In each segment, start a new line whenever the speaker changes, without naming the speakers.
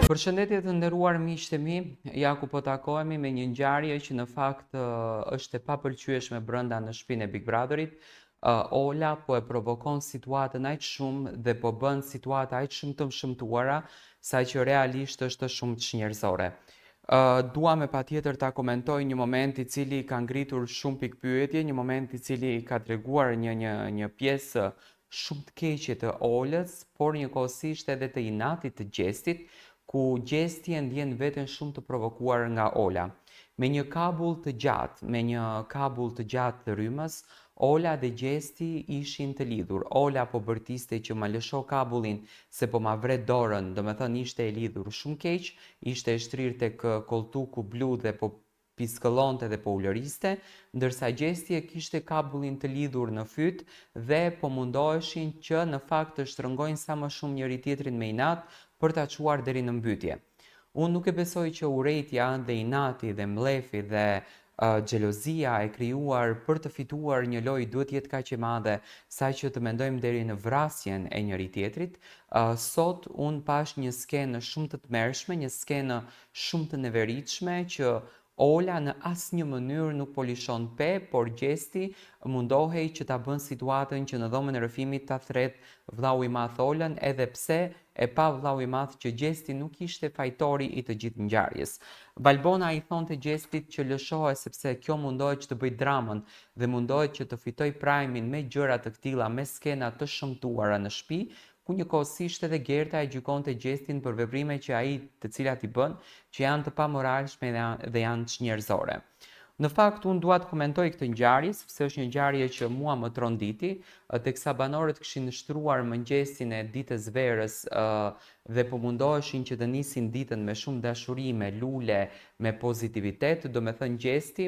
Përshëndetje të nderuar miqtë e mi, ja ku po takohemi me një ngjarje që në fakt është e papëlqyeshme brenda në shtëpinë e Big Brotherit. Ola po e provokon situatën aq shumë dhe po bën situata aq shumë të shëmtuara, sa që realisht është shumë çnjerëzore. Dua me patjetër ta komentoj një moment i cili ka ngritur shumë pikpyetje, një moment i cili ka treguar një pjesë shumë të keqe të Olës, por njëkohësisht edhe të inatit të Gjestit, ku Gjesti e ndjen veten shumë të provokuar nga Ola. Me një kabull të gjatë, me një kabull të gjatë të rrymës, Ola dhe Gjesti ishin të lidhur. Ola po bërtiste që ma lësho kabullin se po ma vret dorën, do me thënë ishte e lidhur shumë keq, ishte e shtrirë tek koltuku blu dhe po piskëllonte dhe po ulëriste, ndërsa Gjesti e kishte kabullin të lidhur në fyt dhe po mundoheshin që në fakt të shtrëngojnë sa më shumë njëri tjetrin me inat për ta çuar deri në mbytyje. Unë nuk e besoj që urrejtja dhe inati dhe mlefi dhe xhelozia e krijuar për të fituar një lojë duhet jetë kaq e madhe sa që të mendojmë deri në vrasjen e njëri tjetrit. Sot unë pash një skenë shumë të tmerrshme, një skenë shumë të neveritshme që Ola në asnjë mënyrë nuk po lishon pe, por Gjesti mundohej që ta bën situatën që në dhomën e rrëfimit ta thret vllau i madh Olën, edhe pse e pa vllau i madh që Gjesti nuk ishte fajtori i të gjithë ngjarjes. Valbona i thonte Gjestit që lëshohej sepse kjo mundohet që të bëj dramën dhe mundohet që të fitoj prajmin me gjëra të këtilla, me skena të shëmtuara në shtëpi, ku njëkohësisht edhe Gerta e gjykon të Gjestin për veprimet që ai të cilat i bën, që janë të pamoralshme dhe janë çnjerëzore. Në fakt, unë dua të komentoj këtë ngjarje, sepse është një ngjarje që mua më tronditi, teksa banorët kishin shtruar mëngjesin e ditës verës dhe po mundoheshin që të nisin ditën me shumë dashuri, me lule, me pozitivitet, do me thënë Gjesti,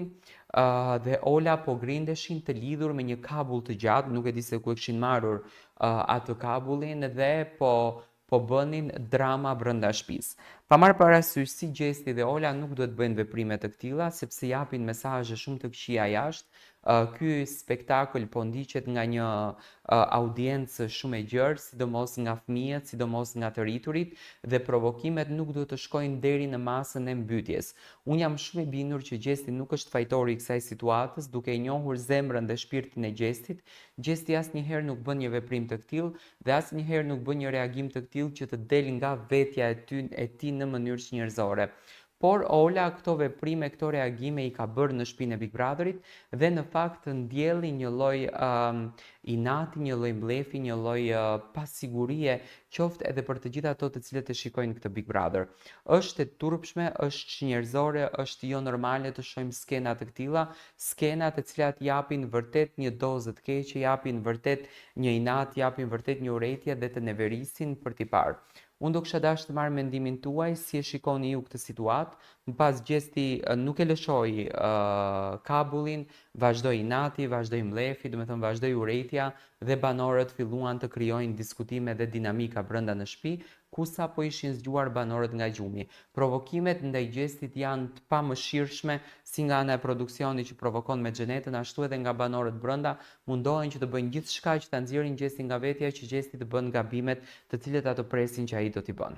dhe Ola po grindeshin të lidhur me një kabull të gjatë, nuk e di se ku e kishin marrur atë kabullin dhe po bënin drama brenda shtëpisë. Pa marrë parasysh si Gjesti dhe Ola nuk duhet bëjnë veprime të këtilla, sepse japin mesazhe shumë të këqija jashtë. Ky spektakël po ndiqet nga një audiencë shumë e gjerë, sidomos nga fëmijët, sidomos nga të rriturit, dhe provokimet nuk duhet të shkojnë deri në masën e mbytyjes. Unë jam shumë i bindur që Gjesti nuk është fajtori i kësaj situatës, duke i njohur zemrën dhe shpirtin e Gjestit. Gjesti asnjëherë nuk bën një veprim të tillë dhe asnjëherë nuk bën një reagim të tillë që të del nga vetja e tij në mënyrë njerëzore. Por Ola këto veprime, këto reagime i ka bërë në shtëpinë e Big Brotherit dhe në fakt ndjelli një lloj inati, një lloj mlefi, një lloj pasigurie, qoftë edhe për të gjithë ato të cilët e shikojnë këtë Big Brother. Është e turpshme, është çnjerëzore, është jo normale të shohim skena të këtilla, skena të cilat japin vërtet një dozë të keqe, japin vërtet një inat, japin vërtet një urrëtie dhe të neverisin për t'i parë. Unë do kisha dashur të marr mendimin tuaj, si e shikoni ju këtë situatë. M'pas Gjesti nuk e lëshoi kabullin, vazhdoi inati, vazhdoi mlefi, do të thënë vazhdoi urrëtia dhe banorët filluan të krijojnë diskutime dhe dinamika brenda në shtëpi, ku sa po ishin zgjuar banorët nga gjumi. Provokimet ndaj Gjestit janë të pamëshirshme, si nga ana e produksionit që provokon me xhenetën, ashtu edhe nga banorët brenda, mundohen që të bëjnë gjithçka që ta nxjerrin Gjestin nga vetja, që Gjesti të bën gabimet të cilët ato presin që ai do t'i bënë.